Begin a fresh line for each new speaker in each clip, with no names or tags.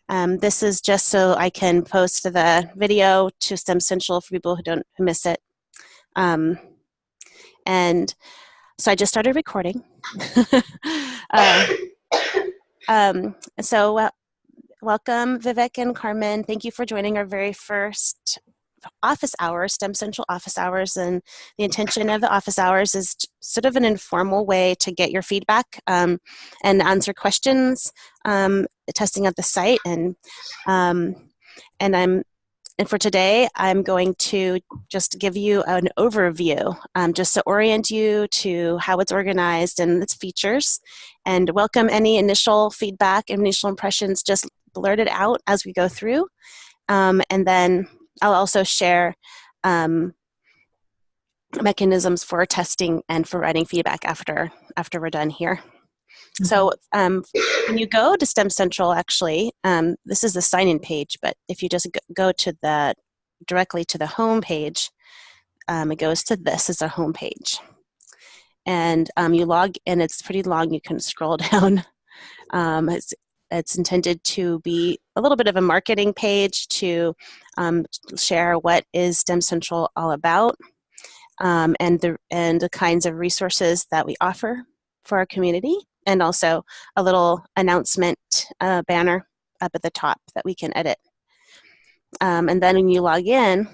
This is just so I can post the video to STEM Central for people who miss it. Um, and so I just started recording. uh, so welcome, Vivek and Carmen. Thank you for joining our very first office hours, STEM Central office hours. And the intention of the office hours is sort of an informal way to get your feedback and answer questions, testing out the site. And for today, I'm going to just give you an overview, just to orient you to how it's organized and its features, and welcome any initial feedback, initial impressions. Just blurt it out as we go through. And then I'll also share mechanisms for testing and for writing feedback after we're done here. So when you go to STEM Central, actually, this is the sign-in page, but if you just go to directly to the home page, it goes to this as a home page. And you log in, it's pretty long, you can scroll down. It's intended to be a little bit of a marketing page to share what is STEM Central all about, and the kinds of resources that we offer for our community, and also a little announcement banner up at the top that we can edit. And then when you log in,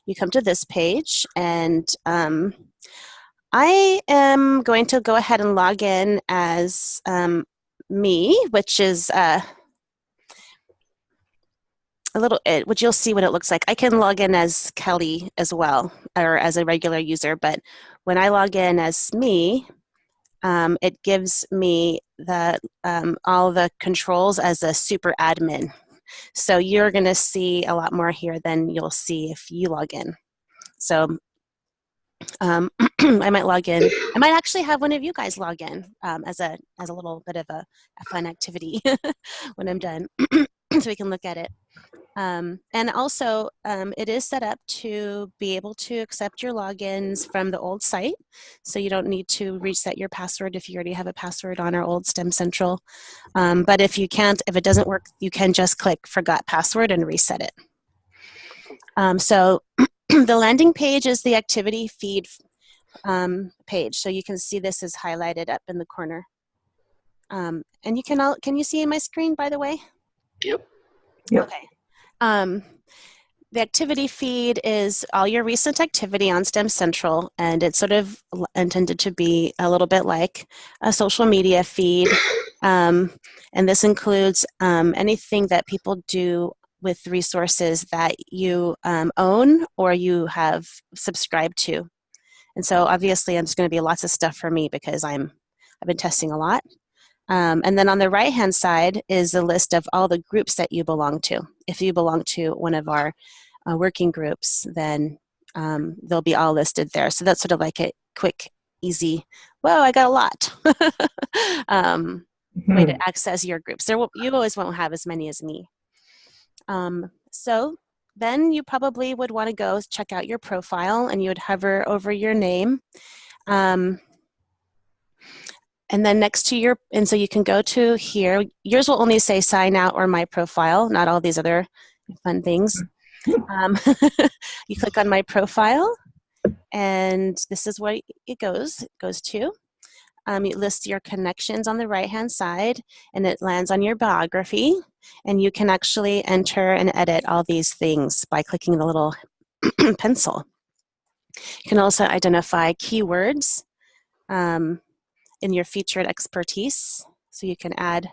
you come to this page, and I am going to go ahead and log in as me, which is which you'll see what it looks like. I can log in as Kelly as well, or as a regular user, but when I log in as me, it gives me all the controls as a super admin. So you're going to see a lot more here than you'll see if you log in. So I might log in. I might actually have one of you guys log in as a little bit of a fun activity when I'm done, so we can look at it. And also, it is set up to be able to accept your logins from the old site, so you don't need to reset your password if you already have a password on our old STEM Central. But if it doesn't work, you can just click Forgot Password and reset it. So the landing page is the activity feed page, so you can see this is highlighted up in the corner. And can you see my screen, by the way?
Yep.
Okay. The activity feed is all your recent activity on STEM Central, and it's sort of intended to be a little bit like a social media feed. And this includes anything that people do with resources that you own or you have subscribed to. And so obviously there's going to be lots of stuff for me because I've been testing a lot. And then on the right-hand side is a list of all the groups that you belong to. If you belong to one of our working groups, then they'll be all listed there. So that's sort of like a quick, easy, whoa, I got a lot way to access your groups. You always won't have as many as me. So then you probably would want to go check out your profile, and you would hover over your name. And then next to and so you can go to here. Yours will only say sign out or my profile, not all these other fun things. You click on my profile, and this is what it goes to. It lists your connections on the right-hand side, and it lands on your biography, and you can actually enter and edit all these things by clicking the little pencil. You can also identify keywords in your featured expertise, so you can add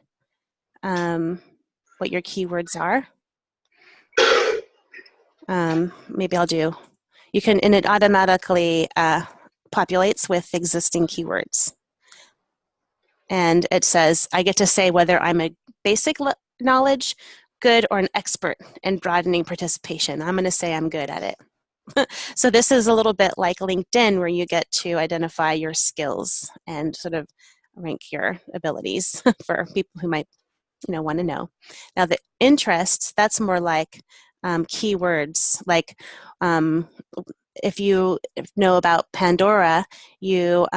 what your keywords are. Maybe I'll do, and it automatically populates with existing keywords. And it says, I get to say whether I'm a basic knowledge, good, or an expert in broadening participation. I'm going to say I'm good at it. So this is a little bit like LinkedIn, where you get to identify your skills and sort of rank your abilities for people who might want to know. Now the interests, that's more like keywords. Like if you know about Pandora, you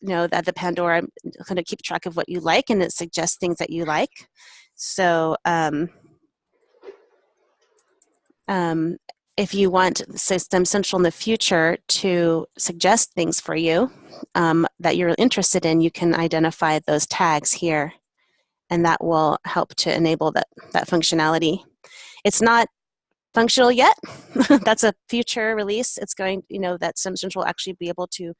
know that the Pandora kind of keep track of what you like, and it suggests things that you like. So if you want System Central in the future to suggest things for you that you're interested in, you can identify those tags here, and that will help to enable that functionality. It's not functional yet. That's a future release. It's going, that System Central will actually be able to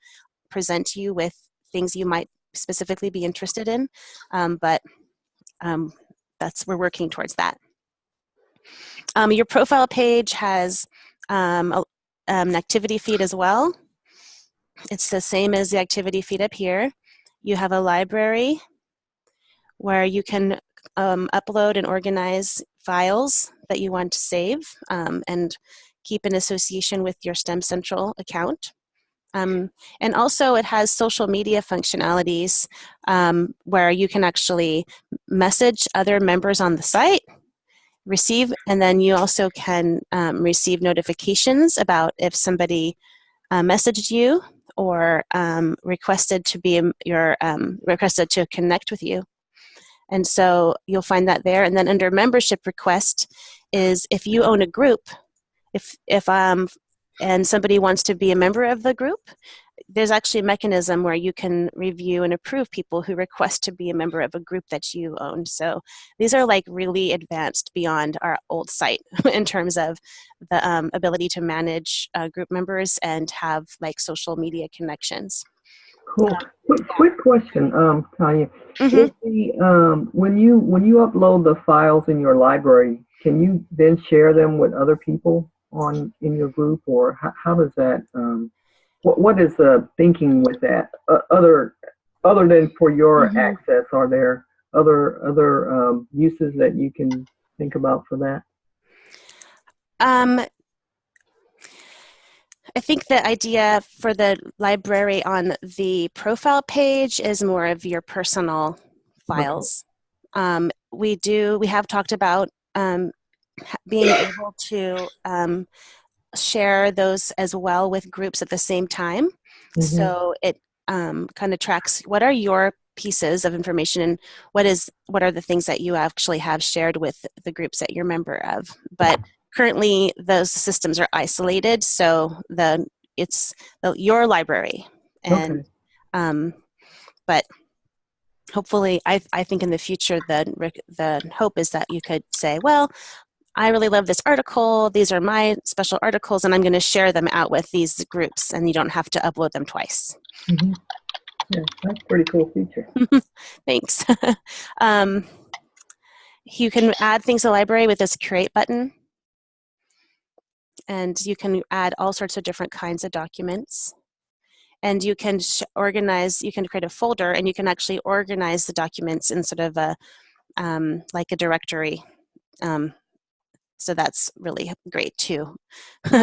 present you with things you might specifically be interested in, but we're working towards that. Your profile page has an activity feed as well. It's the same as the activity feed up here. You have a library where you can upload and organize files that you want to save and keep in association with your STEM Central account. And also it has social media functionalities where you can actually message other members on the site, and then you also can receive notifications about if somebody messaged you or requested to connect with you. And so you'll find that there. And then under membership request is if you own a group, and somebody wants to be a member of the group, there's actually a mechanism where you can review and approve people who request to be a member of a group that you own. So these are like really advanced beyond our old site in terms of the ability to manage group members and have like social media connections.
Cool. Quick question, Tanya. Is when you upload the files in your library, can you then share them with other people in your group, or how does that? What is the thinking with that? Other than for your access, are there other uses that you can think about for that?
I think the idea for the library on the profile page is more of your personal files. Okay. We have talked about being able to share those as well with groups at the same time. So it kind of tracks what are your pieces of information and what are the things that you actually have shared with the groups that you're a member of. But currently those systems are isolated, so it's your library. And but hopefully I think in the future the hope is that you could say, well, I really love this article. These are my special articles, and I'm going to share them out with these groups, and you don't have to upload them twice.
Yeah, that's a pretty cool feature.
Thanks. You can add things to the library with this Create button, and you can add all sorts of different kinds of documents. And you can you can create a folder, and you can actually organize the documents in sort of like a directory. So that's really great too.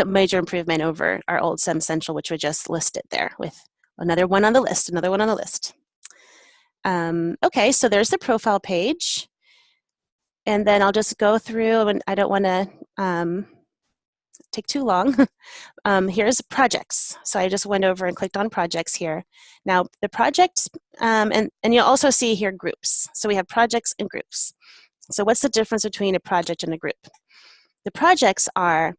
Major improvement over our old STEM Central, which we just listed there with another one on the list. Okay, so there's the profile page. And then I'll just go through, and I don't want to take too long. Here's projects. So I just went over and clicked on projects here. Now the projects, and you'll also see here groups. So we have projects and groups. So what's the difference between a project and a group? The projects are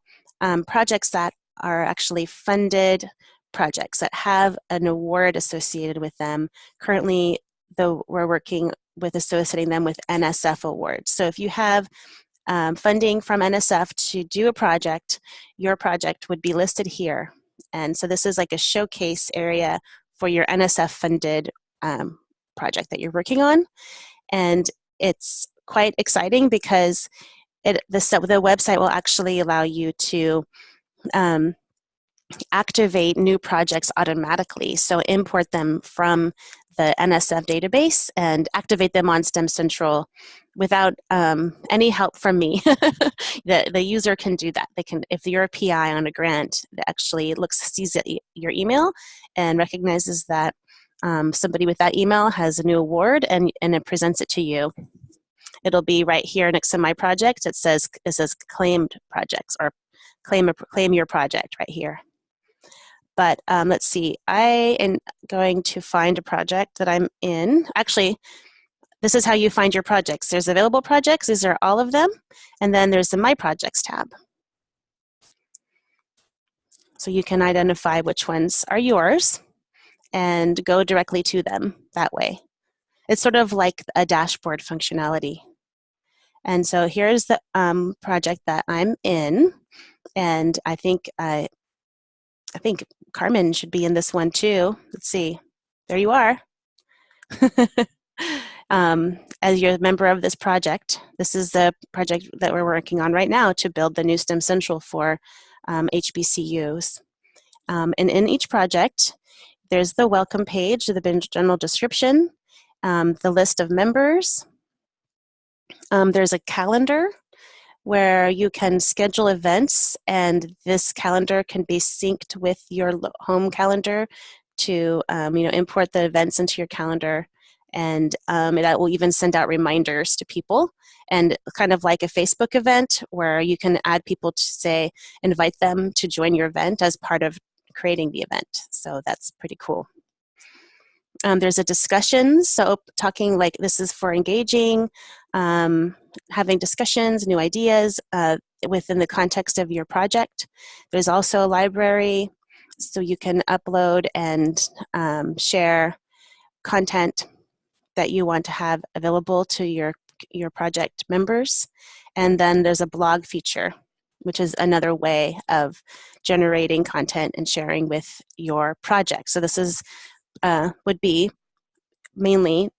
projects that are actually funded projects that have an award associated with them. Currently, though, we're working with associating them with NSF awards. So if you have funding from NSF to do a project, your project would be listed here. And so this is like a showcase area for your NSF funded project that you're working on. And it's quite exciting because the website will actually allow you to activate new projects automatically. So import them from the NSF database and activate them on STEM Central without any help from me. The user can do that. They can, if you're a PI on a grant, that actually sees your email and recognizes that somebody with that email has a new award, and it presents it to you. It'll be right here next to my project. It says claimed projects, or claim your project right here. But let's see, I am going to find a project that I'm in. Actually, this is how you find your projects. There's available projects, these are all of them, and then there's the My Projects tab. So you can identify which ones are yours and go directly to them that way. It's sort of like a dashboard functionality. And so here's the project that I'm in, and I think Carmen should be in this one too. Let's see. There you are. As you're a member of this project, this is the project that we're working on right now to build the new STEM Central for HBCUs. And in each project, there's the welcome page, the general description, the list of members. There's a calendar where you can schedule events, and this calendar can be synced with your home calendar to import the events into your calendar, and it will even send out reminders to people, and kind of like a Facebook event where you can add people to say, invite them to join your event as part of creating the event. So that's pretty cool. There's a discussion, so talking like this is for engaging, having discussions, new ideas within the context of your project. There's also a library, so you can upload and share content that you want to have available to your project members. And then there's a blog feature, which is another way of generating content and sharing with your project. So this is would be mainly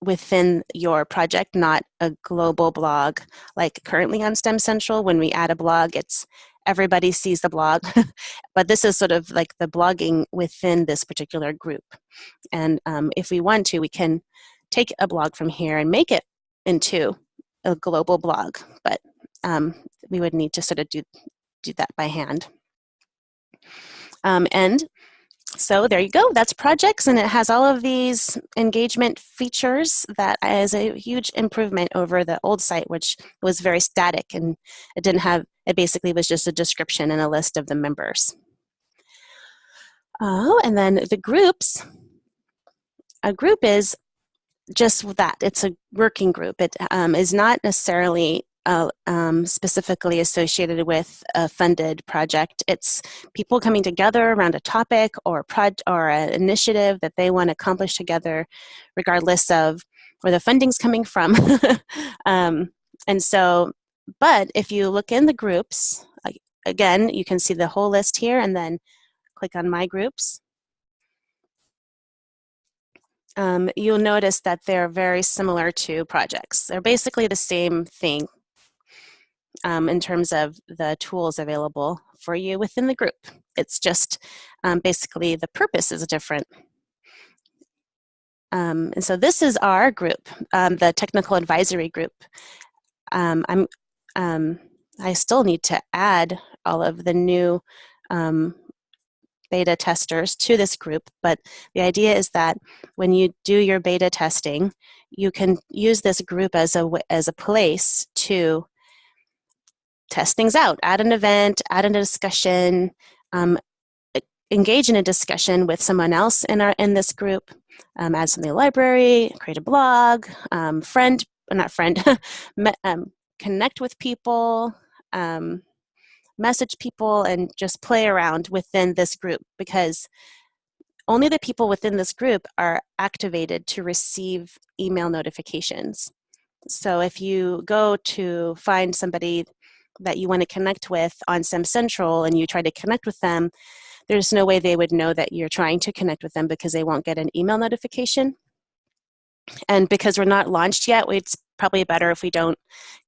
within your project, not a global blog. Like currently on STEM Central, when we add a blog, it's everybody sees the blog, but this is sort of like the blogging within this particular group. And if we want to, we can take a blog from here and make it into a global blog, but we would need to sort of do that by hand. And so there you go, that's projects, and it has all of these engagement features that is a huge improvement over the old site, which was very static, and it didn't have, it basically was just a description and a list of the members. Oh, and then the groups. A group is just that, it's a working group. It is not necessarily specifically associated with a funded project. It's people coming together around a topic or an initiative that they want to accomplish together, regardless of where the funding's coming from. And so, but if you look in the groups, again, you can see the whole list here, and then click on My Groups. You'll notice that they're very similar to projects. They're basically the same thing in terms of the tools available for you within the group. It's just basically the purpose is different. And so this is our group, the technical advisory group. I still need to add all of the new beta testers to this group, but the idea is that when you do your beta testing, you can use this group as a place to test things out, add an event, add a discussion, engage in a discussion with someone else in this group, add something to the library, create a blog, connect with people, message people, and just play around within this group, because only the people within this group are activated to receive email notifications. So if you go to find somebody that you want to connect with on STEM Central and you try to connect with them, there's no way they would know that you're trying to connect with them because they won't get an email notification. And because we're not launched yet, it's probably better if we don't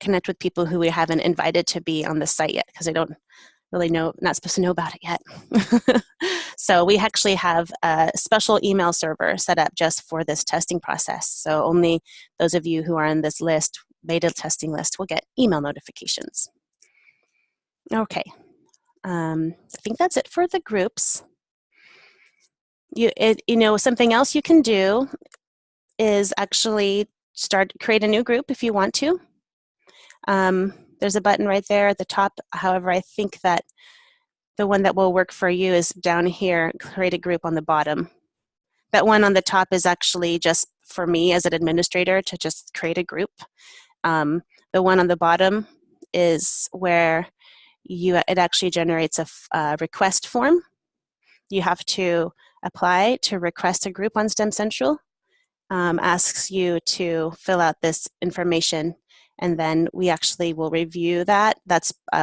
connect with people who we haven't invited to be on the site yet, because they don't really know, not supposed to know about it yet. So we actually have a special email server set up just for this testing process. So only those of you who are on this list, beta testing list, will get email notifications. Okay, I think that's it for the groups. Something else you can do is actually create a new group if you want to. There's a button right there at the top. However, I think that the one that will work for you is down here, create a group on the bottom. That one on the top is actually just for me as an administrator to just create a group. The one on the bottom is where it actually generates a request form. You have to apply to request a group on STEM Central, asks you to fill out this information, and then we actually will review that.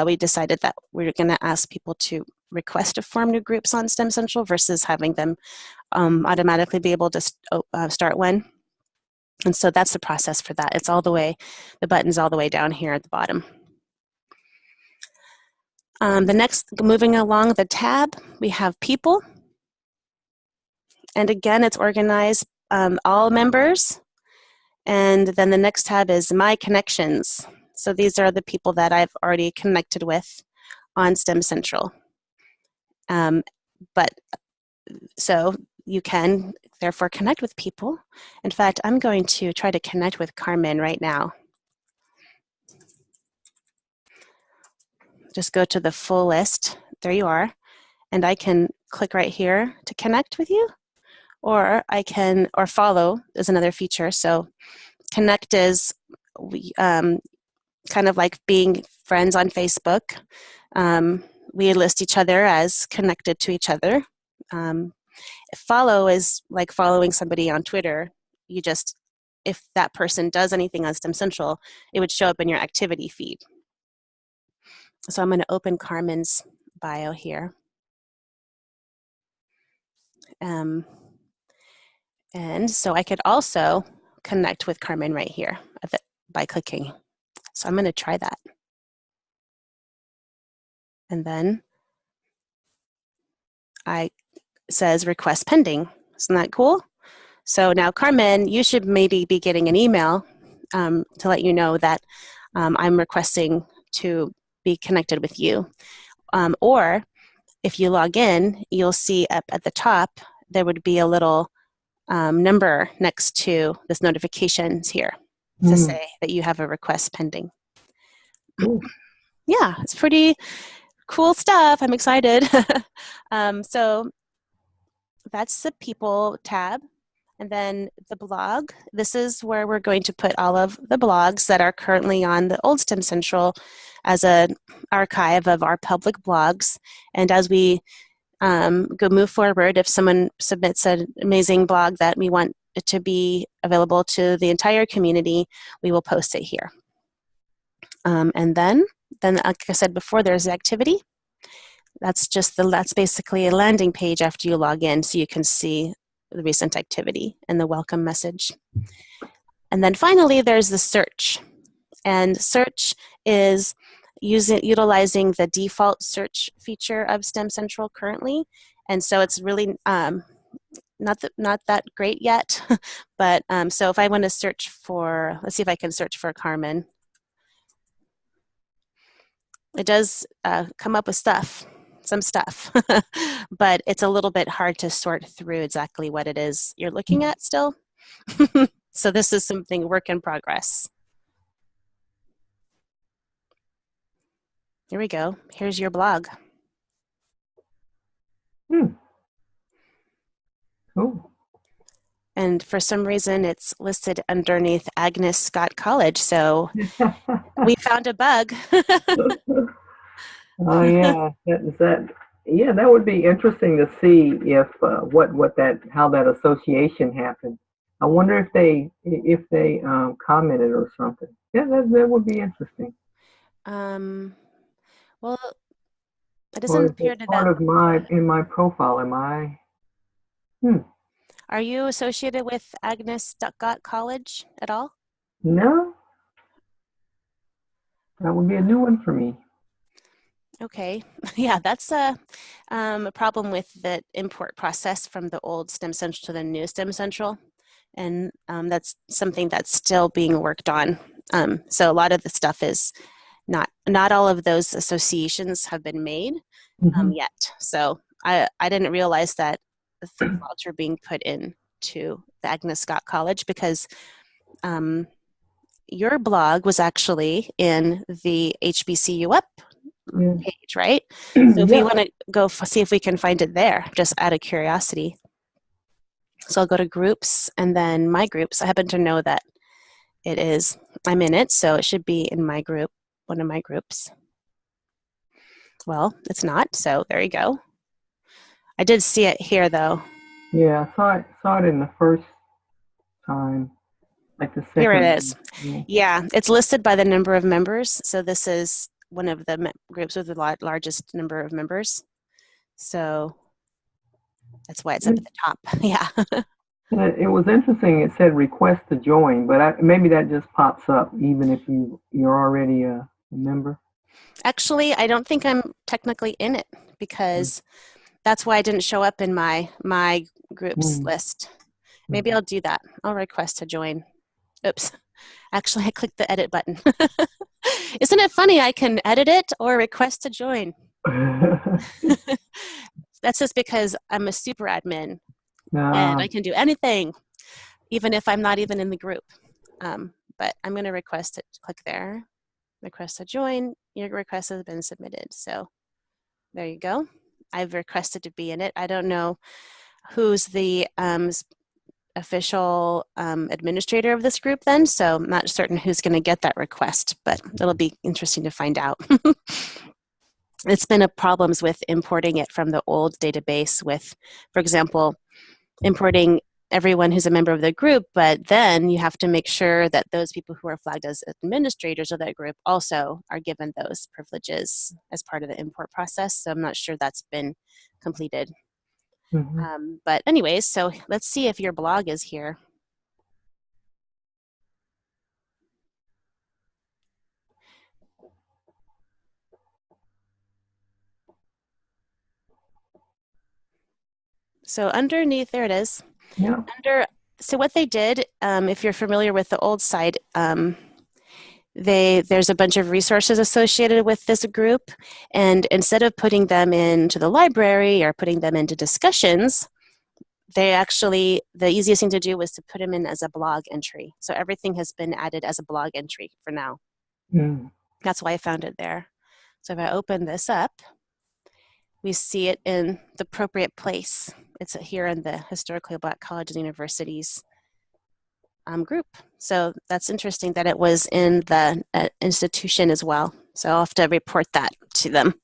We decided that we're going to ask people to request to form new groups on STEM Central versus having them automatically be able to start one. And so that's the process for that. The button's all the way down here at the bottom. The next, moving along the tab, we have people. And again, it's organized all members. And then the next tab is My Connections. So these are the people that I've already connected with on STEM Central. So you can therefore connect with people. In fact, I'm going to try to connect with Carmen right now. Just go to the full list. There you are. And I can click right here to connect with you, or follow is another feature. So connect is kind of like being friends on Facebook. We list each other as connected to each other. Follow is like following somebody on Twitter. If that person does anything on STEM Central, it would show up in your activity feed. So I'm going to open Carmen's bio here. And so I could also connect with Carmen right here by clicking. So I'm going to try that. And then it says request pending. Isn't that cool? So now, Carmen, you should maybe be getting an email to let you know that I'm requesting to be connected with you. Or if you log in, you'll see up at the top, there would be a little number next to this notifications here to say that you have a request pending.
Ooh.
Yeah, it's pretty cool stuff. I'm excited. So that's the people tab. And then the blog, this is where we're going to put all of the blogs that are currently on the old STEM Central as an archive of our public blogs. And as we move forward, if someone submits an amazing blog that we want it to be available to the entire community, we will post it here. And then, like I said before, there's the activity. That's basically a landing page after you log in, so you can see the recent activity and the welcome message. And then finally, there's the search. And search is utilizing the default search feature of STEM Central currently. And so it's really not that great yet. But so if I want to search for, let's see if I can search for Carmen. It does come up with some stuff, but it's a little bit hard to sort through exactly what it is you're looking at still. So this is something work in progress. Here we go. Here's your blog.
Oh.
And for some reason, it's listed underneath Agnes Scott College. So we found a bug.
Oh yeah, that would be interesting to see if how that association happened. I wonder if they commented or something. Yeah, that would be interesting.
Well, it doesn't appear to
part of my profile. Am I?
Are you associated with Agnes Scott College at all?
No. That would be a new one for me.
Okay, yeah, that's a problem with the import process from the old STEM Central to the new STEM Central, and that's something that's still being worked on. So a lot of the stuff is not all of those associations have been made yet. So I didn't realize that the files were being put into the Agnes Scott College because your blog was actually in the HBCU Up page, right? So if we want to go see if we can find it there, just out of curiosity. So I'll go to groups and then my groups. I happen to know that I'm in it, so it should be in my group, one of my groups. Well, it's not, so there you go. I did see it here though.
Yeah, I saw it in the first time, like the second.
Here it is.
Yeah.
Yeah, it's listed by the number of members. So this is one of the groups with the largest number of members. So that's why it's up at the top. Yeah.
It was interesting. It said request to join, but maybe that just pops up even if you're already a member.
Actually, I don't think I'm technically in it because that's why I didn't show up in my groups list. Maybe I'll do that. I'll request to join. Oops. Actually, I clicked the edit button. Isn't it funny? I can edit it or request to join. That's just because I'm a super admin and I can do anything, even if I'm not even in the group. But I'm going to request it. Click there. Request to join. Your request has been submitted. So there you go. I've requested to be in it. I don't know who's the official administrator of this group then, so I'm not certain who's going to get that request, but it'll be interesting to find out. It's been a problems with importing it from the old database with, for example, importing everyone who's a member of the group, but then you have to make sure that those people who are flagged as administrators of that group also are given those privileges as part of the import process. So I'm not sure that's been completed. But anyways, so let's see if your blog is here. So underneath, there it is.
Yeah.
So what they did, if you're familiar with the old site, there's a bunch of resources associated with this group, and instead of putting them into the library or putting them into discussions, the easiest thing to do was to put them in as a blog entry. So everything has been added as a blog entry for now. That's why I found it there. So if I open this up, we see it in the appropriate place. It's here in the Historically Black Colleges and Universities group. So that's interesting that it was in the institution as well. So I'll have to report that to them.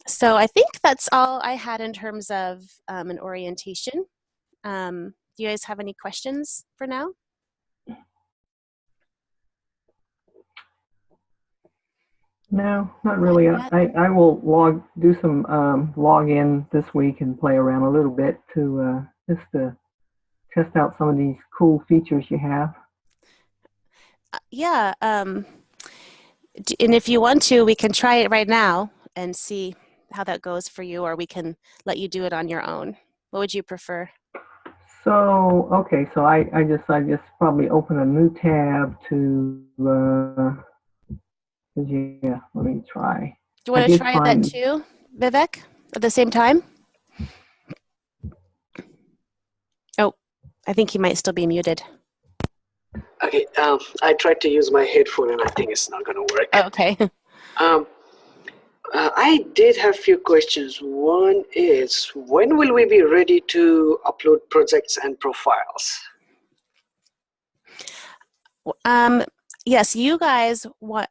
So I think that's all I had in terms of an orientation. Do you guys have any questions for now?
No, not really. I will do some log in this week and play around a little bit to just to test out some of these cool features you have.
Yeah, and if you want to, we can try it right now and see how that goes for you, or we can let you do it on your own. What would you prefer?
So, okay, so I just probably open a new tab to, yeah, let me try.
Do you want to try that too, Vivek, at the same time? Oh, I think he might still be muted.
Okay, I tried to use my headphone and I think it's not going to work.
Okay.
I did have a few questions. One is, when will we be ready to upload projects and profiles?
Yes, you guys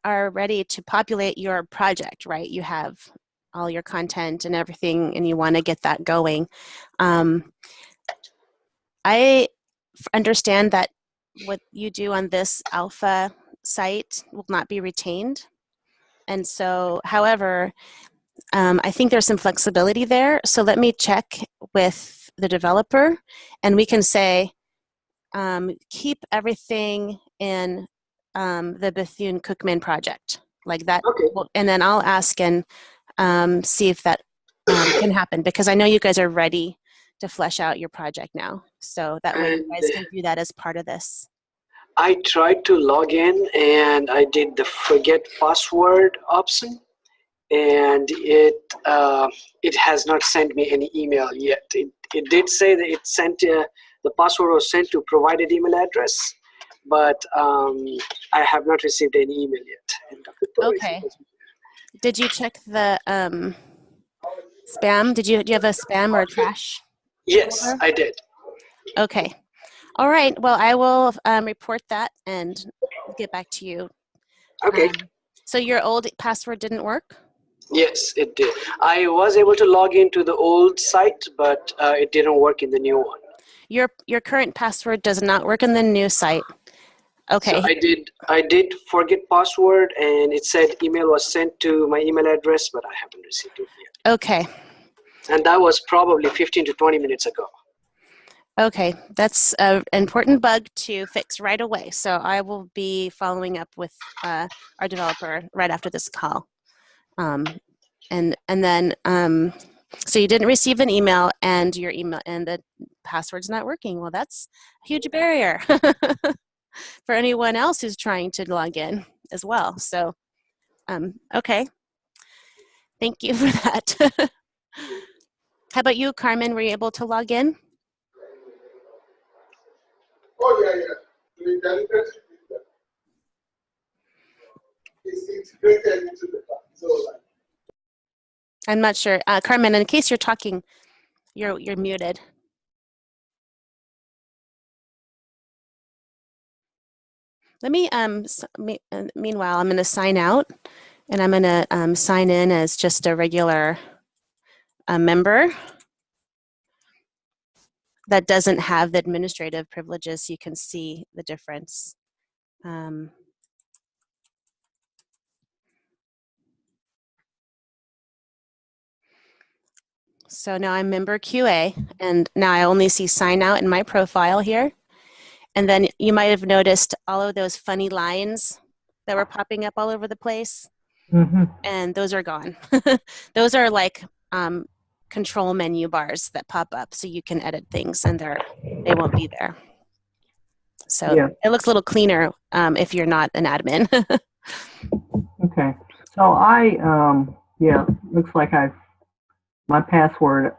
are ready to populate your project, right? You have all your content and everything, and you want to get that going. I understand that what you do on this alpha site will not be retained. And so, however, I think there's some flexibility there. So let me check with the developer, and we can say, keep everything in the Bethune-Cookman project, like that.
Okay.
And then I'll ask and see if that can happen, because I know you guys are ready to flesh out your project now. So that way you guys can do that as part of this.
I tried to log in and I did the forget password option, and it has not sent me any email yet. It did say that it sent the password was sent to provided email address, but I have not received any email yet.
Okay. Did you check the spam? Do you have a spam or a trash
Yes,
Or-
I did.
Okay. All right. Well, I will report that and get back to you.
Okay.
So your old password didn't work?
Yes, it did. I was able to log into the old site, but it didn't work in the new one.
Your current password does not work in the new site. Okay.
So I did forget password, and it said email was sent to my email address, but I haven't received it yet.
Okay.
And that was probably 15 to 20 minutes ago.
Okay, that's an important bug to fix right away. So I will be following up with our developer right after this call. And then, so you didn't receive an email, and your email and the password's not working. Well, that's a huge barrier for anyone else who's trying to log in as well. So, okay, thank you for that. How about you, Carmen? Were you able to log in?
Oh, yeah. It's integrated into the plan. So, like,
I'm not sure. Carmen, in case you're talking, you're muted. Let me, meanwhile, I'm going to sign out, and I'm going to sign in as just a regular member that doesn't have the administrative privileges, so you can see the difference. So now I'm member QA, and now I only see sign out in my profile here. And then you might have noticed all of those funny lines that were popping up all over the place.
Mm-hmm.
And those are gone. Those are like control menu bars that pop up so you can edit things, and they won't be there. So
Yeah.
it looks a little cleaner if you're not an admin.
Okay. So looks like my password,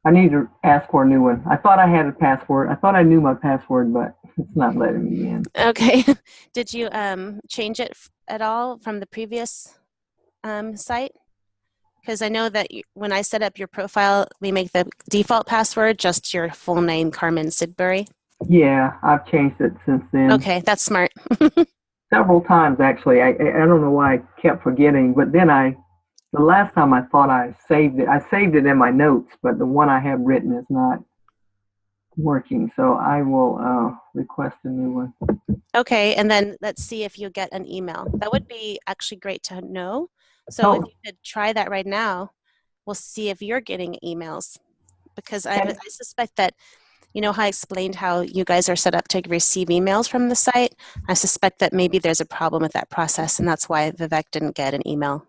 I need to ask for a new one. I thought I had a password. I thought I knew my password, but it's not letting me in.
Okay. Did you change it at all from the previous site? Because I know that when I set up your profile, we make the default password just your full name, Carmen Sidbury.
Yeah, I've changed it since then.
Okay, that's smart.
Several times, actually. I don't know why I kept forgetting, but then the last time I thought I saved it in my notes, but the one I have written is not working. So I will request a new one.
Okay, and then let's see if you get an email. That would be actually great to know. So if you could try that right now, we'll see if you're getting emails. Because I suspect that, you know how I explained how you guys are set up to receive emails from the site? I suspect that maybe there's a problem with that process, and that's why Vivek didn't get an email.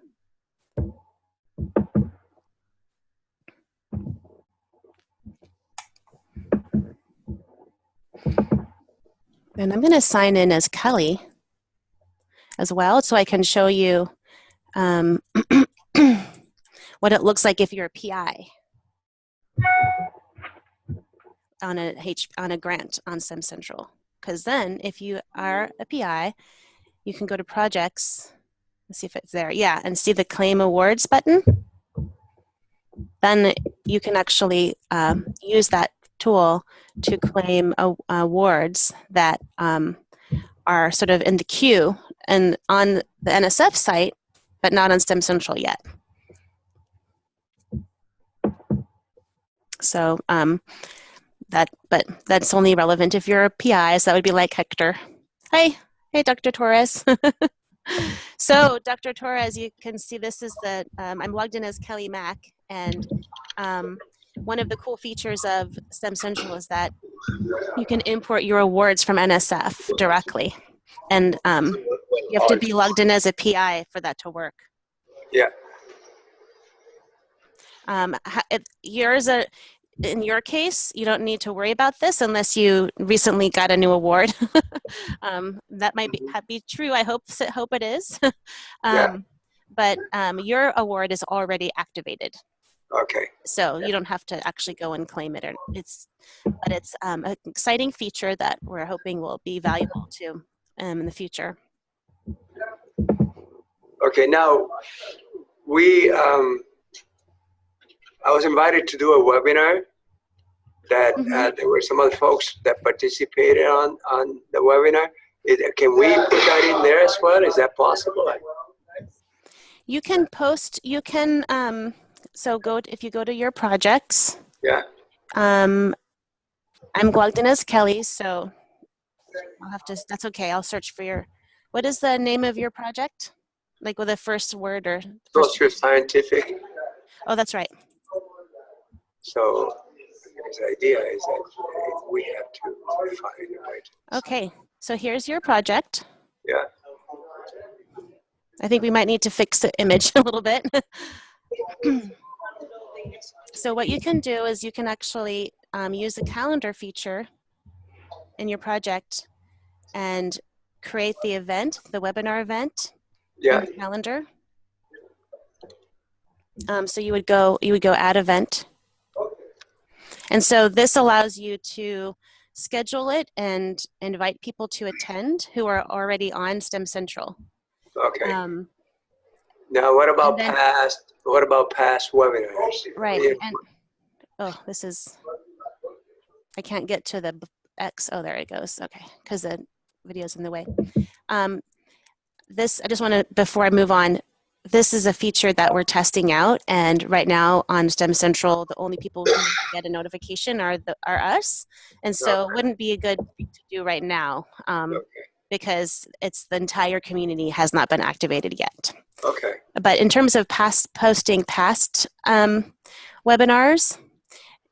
And I'm going to sign in as Kelly as well, so I can show you what it looks like if you're a PI on a grant on STEM Central. Because then, if you are a PI, you can go to projects. Let's see if it's there. Yeah, and see the claim awards button. Then you can actually use that tool to claim awards that are sort of in the queue and on the NSF site, but not on STEM Central yet. So but that's only relevant if you're a PI, so that would be like Hector. Hey, Dr. Torres. So, Dr. Torres, you can see this is I'm logged in as Kelly Mack, and one of the cool features of STEM Central is that you can import your awards from NSF directly, and you have to be logged in as a PI for that to work.
Yeah.
In your case, you don't need to worry about this unless you recently got a new award. That might be true. I hope it is. But your award is already activated.
Okay.
So you don't have to actually go and claim it. It's an exciting feature that we're hoping will be valuable to in the future.
Okay. Now, I was invited to do a webinar
that there were some other folks that participated on the webinar. Can we put that in there as well? Is that possible?
You can post, you can, so if you go to your projects,
Yeah.
I'm logged in as Kelly, so I'll have to, that's okay, I'll search for your, what is the name of your project? Like with the first word or?
Social scientific.
Oh, that's right.
So his idea is that we have to find it, right?
Okay, so here's your project.
Yeah.
I think we might need to fix the image a little bit. So what you can do is you can actually use the calendar feature in your project and create the event, the webinar event, in the calendar. So you would go add event. And so this allows you to schedule it and invite people to attend who are already on STEM Central.
Okay. Now, what about past webinars?
Right. And oh, this is, I can't get to the X. Oh, there it goes. Okay, because the video's in the way. This, I just want to, before I move on, this is a feature that we're testing out, and right now on STEM Central, the only people who get a notification are us, and so it wouldn't be a good thing to do right now because it's the entire community has not been activated yet.
Okay.
But in terms of posting past webinars,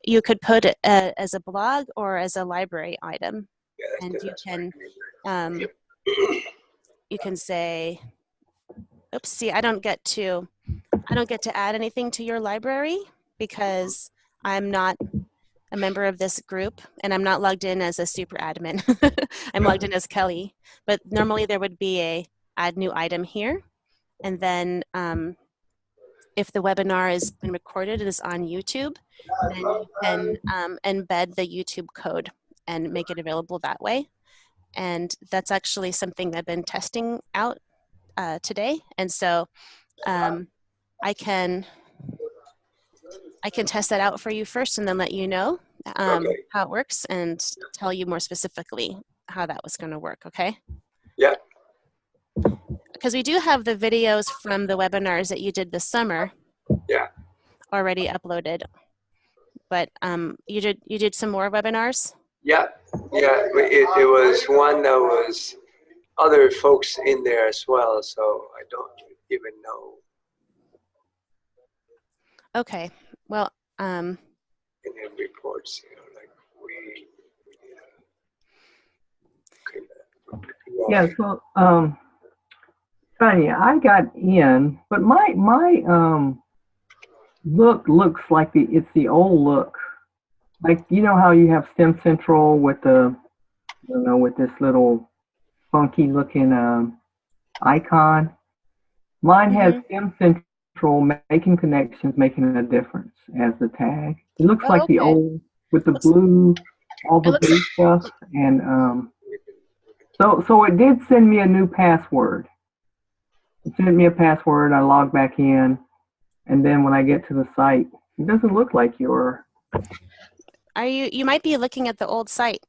you could put it as a blog or as a library item, and you can say, oops, see, I don't get to add anything to your library because I'm not a member of this group and I'm not logged in as a super admin. I'm logged in as Kelly, but normally there would be a add new item here. And then if the webinar has been recorded and is on YouTube, then you can embed the YouTube code and make it available that way. And that's actually something I've been testing out today, and so I can test that out for you first, and then let you know how it works, and tell you more specifically how that was going to work. Okay?
Yeah.
Because we do have the videos from the webinars that you did this summer.
Yeah.
Already uploaded, but you did some more webinars.
Yeah. Yeah. It was one that was other folks in there as well, so I don't even know.
Okay, well,
and then reports, like
yeah. So, Tanya, I got in, but my look looks like it's the old look. Like, you know how you have STEM Central with with this little funky looking icon. Mine has STEM Central making connections, making a difference as the tag. It looks like the old with the blue, all the blue stuff, and so it did send me a new password. It sent me a password. I logged back in, and then when I get to the site, it doesn't look like your.
Are you might be looking at the old site.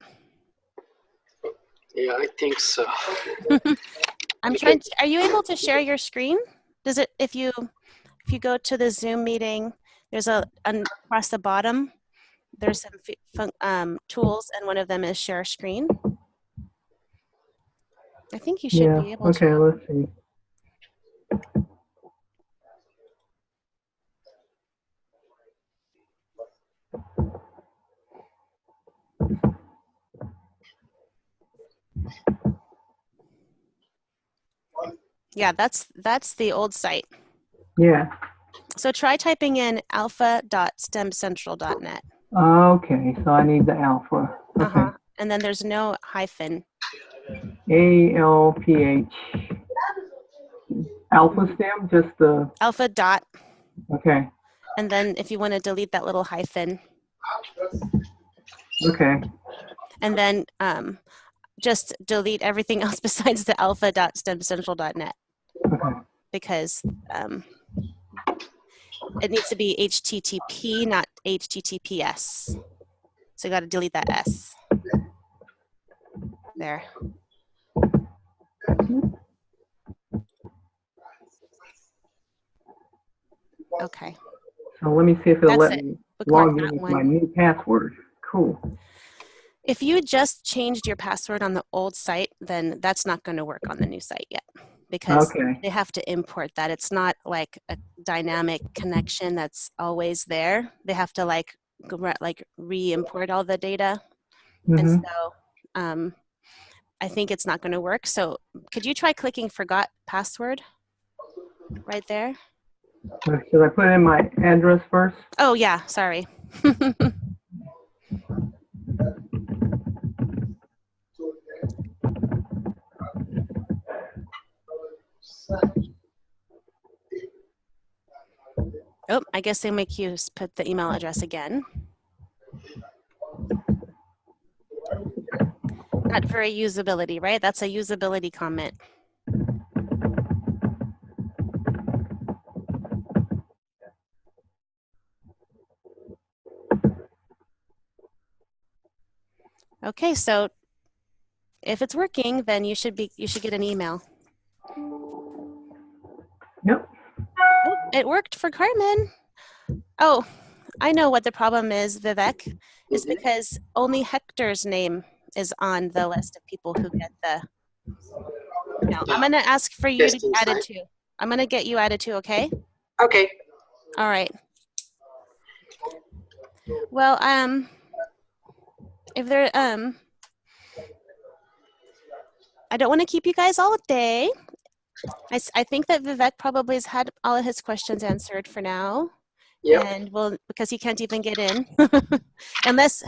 Yeah, I think so.
I'm trying to, are you able to share your screen? Does it, if you go to the Zoom meeting, there's across the bottom, there's some tools, and one of them is share screen. I think you should be able to.
Okay, let's see.
Yeah, that's the old site.
Yeah.
So try typing in alpha.stemcentral.net.
Okay, so I need the alpha. Okay.
And then there's no hyphen.
ALPH. Alpha stem, just the.
Alpha dot.
Okay.
And then if you want to delete that little hyphen.
Okay.
And then just delete everything else besides the alpha.stemcentral.net.
Okay.
Because it needs to be HTTP, not HTTPS. So you got to delete that S. There. Okay.
So let me see if it'll
That's
let
it.
me
Bookmark
log in
that
with my
one.
new password. Cool.
If you just changed your password on the old site, then that's not going to work on the new site yet, because
Okay.
they have to import that. It's not like a dynamic connection that's always there. They have to like re-import all the data. And
Mm-hmm.
so I think it's not going to work. So could you try clicking forgot password right there?
Should I put in my address first?
Oh yeah, sorry. Oh, I guess they make you put the email address again. Not very usability, right? That's a usability comment. Okay, so if it's working, then you should get an email.
Yep.
Oh, it worked for Carmen. Oh, I know what the problem is, Vivek, is because only Hector's name is on the list of people who get the email. I'm going to ask for you to be added too. I'm going to get you added too, okay?
Okay.
All right. Well, if there, I don't want to keep you guys all day. I think that Vivek probably has had all of his questions answered for now.
Yep.
And because he can't even get in, unless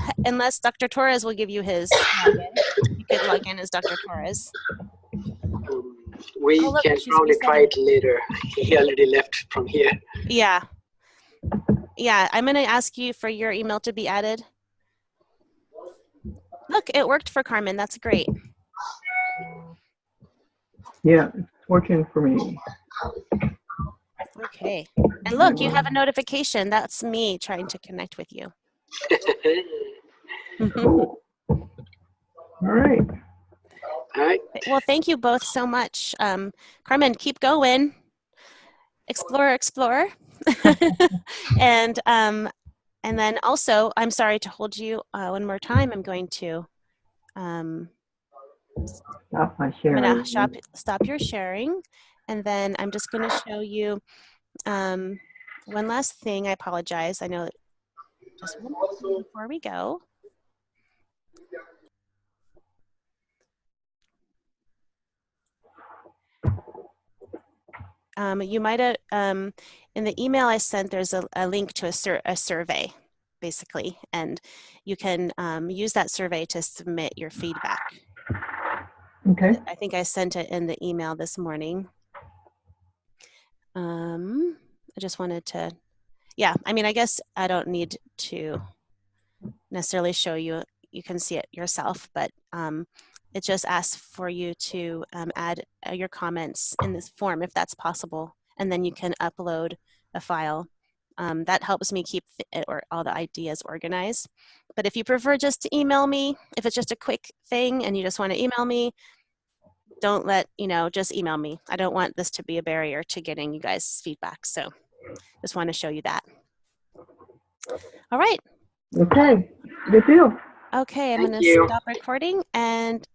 Dr. Torres will give you his login. You could log in as Dr. Torres.
We
look,
can
she's
probably try
resetting.
it later. He already left from here.
Yeah. Yeah, I'm going to ask you for your email to be added. Look, it worked for Carmen. That's great.
Yeah, it's working for me.
Okay. And look, you have a notification. That's me trying to connect with you.
Cool. All right.
All right.
Well, thank you both so much. Carmen, keep going. Explore. And then also, I'm sorry to hold you one more time. I'm going to
Stop my sharing.
I'm going to stop your sharing. And then I'm just going to show you one last thing. I apologize. I know just one more thing before we go. You might have, in the email I sent, there's a link to a survey, basically, and you can use that survey to submit your feedback.
Okay.
I think I sent it in the email this morning. I just wanted to, yeah, I mean, I guess I don't need to necessarily show you, you can see it yourself, but it just asks for you to add your comments in this form if that's possible, and then you can upload a file. That helps me keep all the ideas organized. But if you prefer just to email me, if it's just a quick thing and you just want to email me, don't just email me. I don't want this to be a barrier to getting you guys feedback. So just want to show you that. All right.
Okay. Good deal.
Okay, I'm going to stop recording and